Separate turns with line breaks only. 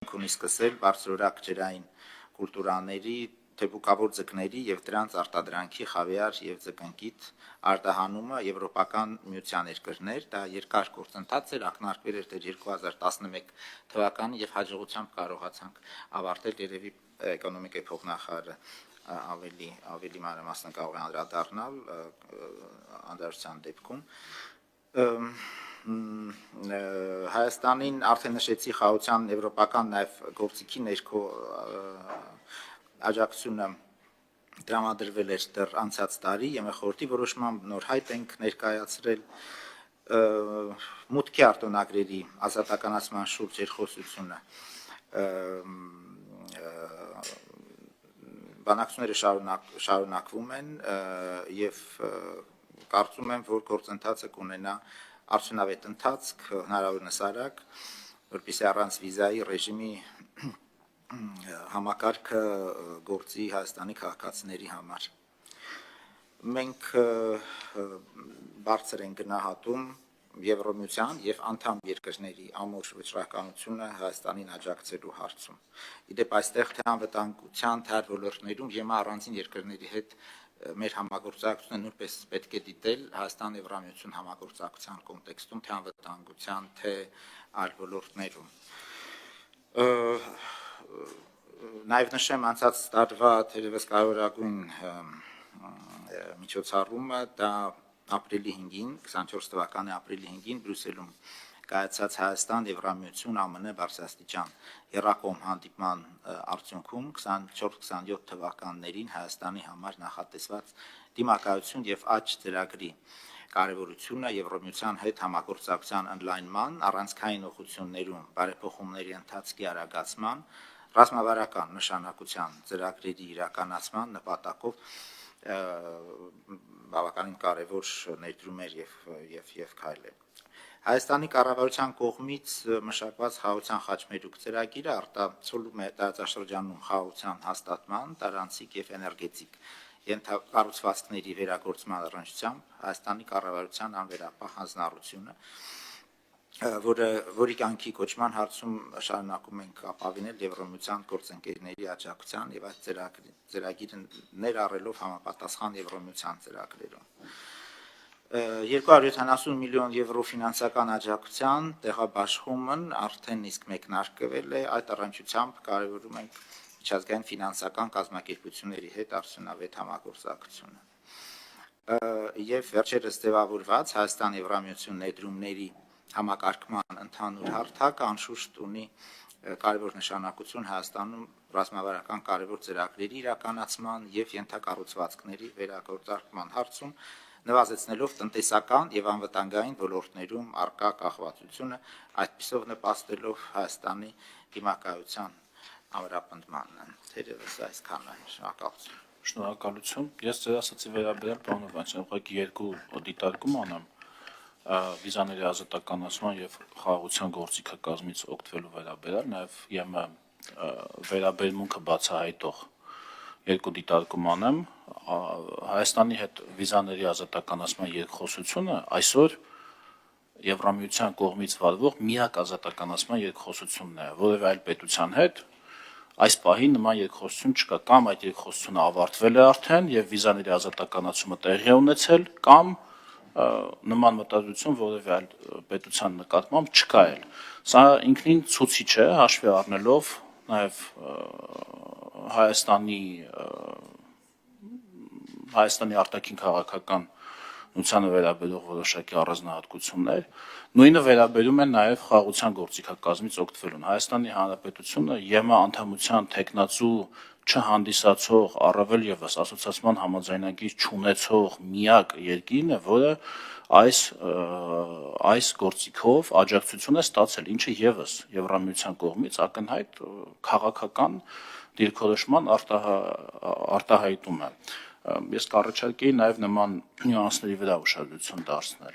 ունի սկսել բարձրորակ ջրային կուլտուրաների, թեփուկավոր ձկների եւ դրանց արտադրանքի խավիար եւ ձկնկիթ արտահանումը եվրոպական միության երկրներ, դա երկար գործընթաց էր, ակնարկվել էր դեռ 2011 թվականին եւ հաջողությամբ կարողացանք ավարտել երևի էկոնոմիկայի փոխնախարարը ավելի մանրամասն կարող է անդրադառնալ անդրադարձության դեպքում Հայաստանին արդեն նշեցի խաղաղության եվրոպական նաև գործիքի ներքո աջակցությունը տրամադրվել էր դեռ անցած տարի ԵՄԽ-ի որոշմամբ նոր հայտ ենք ներկայացրել մուտքի արտոնագրերի ազատականացման շուրջ երկխոսությունը բանակցությունները շարունակվում են եւ կարծում եմ, որ գործընթացը կունենա արդյունավետ ընթացք, հնարավորինս արագ, որպեսզի առանց վիզայի ռեժիմի համակարգը գործի Հայաստանի քաղաքացիների համար։ Մենք բարձր ենք գնահատում Եվրոմիության եւ անդամ երկրների ամուր վճռականությունը Հայաստանին աջակցելու հարցում։ Իդեպ այստեղ թե անվտանգության, թե այլ ոլորտներում ԵՄ առանձին երկրների հետ մեր համագործակցությունը նույնպես պետք է դիտել Հայաստան-Եվրամիություն համագործակցության կոնտեքստում, թե անվտանգության, թե այլ ոլորտներում։ Նաև նշեմ անցած տարվա թերևս կարևորագույն միջոցառումը դա ապրիլի 5-ին, 24 թվականի ապրիլի 5-ին Բրյուսելում կայացած Հայաստան-Եվրամիություն ԱՄՆ բարձրաստիճան եռակողմ հանդիպման արդյունքում 24-27 թվականներին Հայաստանի համար նախատեսված դիմակայություն եւ աճ ծրագրի կարևորությունը Եվրոմիության հետ համագործակցության ընդլայնման, առանցքային ուղղություններում բարեփոխումների ընթացքի արագացման, ռազմավարական նշանակության ծրագրերի իրականացման նպատակով բավականին կարևոր ներդրումներ եւ քայլեր։ Հայաստանի կառավարության կողմից մշակված խաղաղության խաչմերուկ ծրագիրը արտացոլում է տարածաշրջանում խաղաղության հաստատման, տարանցիկ եւ էներգետիկ ենթակառուցվածքների վերագործման առնչությամբ Հայաստանի կառավարության անվերապահ հանձնառությունը, որի կյանքի կոչման հարցում շարունակում ենք ապավինել Եվրոմիության գործընկերների աջակցության եւ այդ ծրագիրը ներառելով համապատասխան Եվրոմիության ծրագրերում։ 270 միլիոն եվրո ֆինանսական աջակցության տեղաբաշխումն արդեն իսկ մեկնարկվել է, այդ առնչությամբ կարևորում ենք միջազգային ֆինանսական կազմակերպությունների հետ արդյունավետ համագործակցությունը։ Եվ վերջերս ձևավորված Հայաստան-Եվրամիություն ներդրումների համակարգման ընդհանուր հարթակը անշուշտ ունի կարևոր նշանակություն Հայաստանում ռազմավարական կարևոր ծրագրերի իրականացման եւ ենթակառուցվածքների վերագործարկման հարցում, նվազեցնելով տնտեսական եւ անվտանգային ոլորտներում առկա կախվածությունը, այդպիսով նպաստելով Հայաստանի դիմակայության ամրապնդմանը։ Թերևս այսքանն է, շնորհակալություն։
Շնորհակալություն։ Ես ձեր ասացի վերաբերյալ պարոն Հովհաննիսյան, ուղղակի երկու դիտարկում անեմ վիզաների ազատականացման եւ խաղաղության գործիքը կազմից օգտվելու վերաբերյալ, նաեւ ԵՄ վերաբերմունքը բացահայտող երկու դիտարկում անեմ։ Հայաստանի հետ վիզաների ազատականացման երկխոսությունը այսօր Եվրամիության կողմից վարվող միակ ազատականացման երկխոսությունն է, որևէ այլ պետության հետ այս պահին նման երկխոսություն չկա, կամ այդ երկխոսությունը ավարտվել է արդեն եւ վիզաների ազատականացումը տեղի է ունեցել, կամ նման մտադրություն որևէ այլ պետության նկատմամբ չկա էլ։ Սա ինքնին ցուցիչ է, հաշվի առնելով նաեւ Հայաստանի արտաքին քաղաքական նությանը վերաբերող որոշակի առանձնահատկություններ, նույնը վերաբերում է նաև խաղաղության գործիքակազմից օգտվելուն։ Հայաստանի Հանրապետությունը ԵՄ անդամության թեկնածու չհանդիսացող, առավել ևս ասոցիացիան համաձայնագիր չունեցող միակ երկիրն է, որը այս գործիքով աջակցություն է ստացել, ինչը ևս Եվրամիության կողմից ակնհայտ քաղաքական դիրքորոշման արտահայտում է։ Ես կառաջարկեի նաև նման նյուանսների վրա ուշադրություն դարձնել։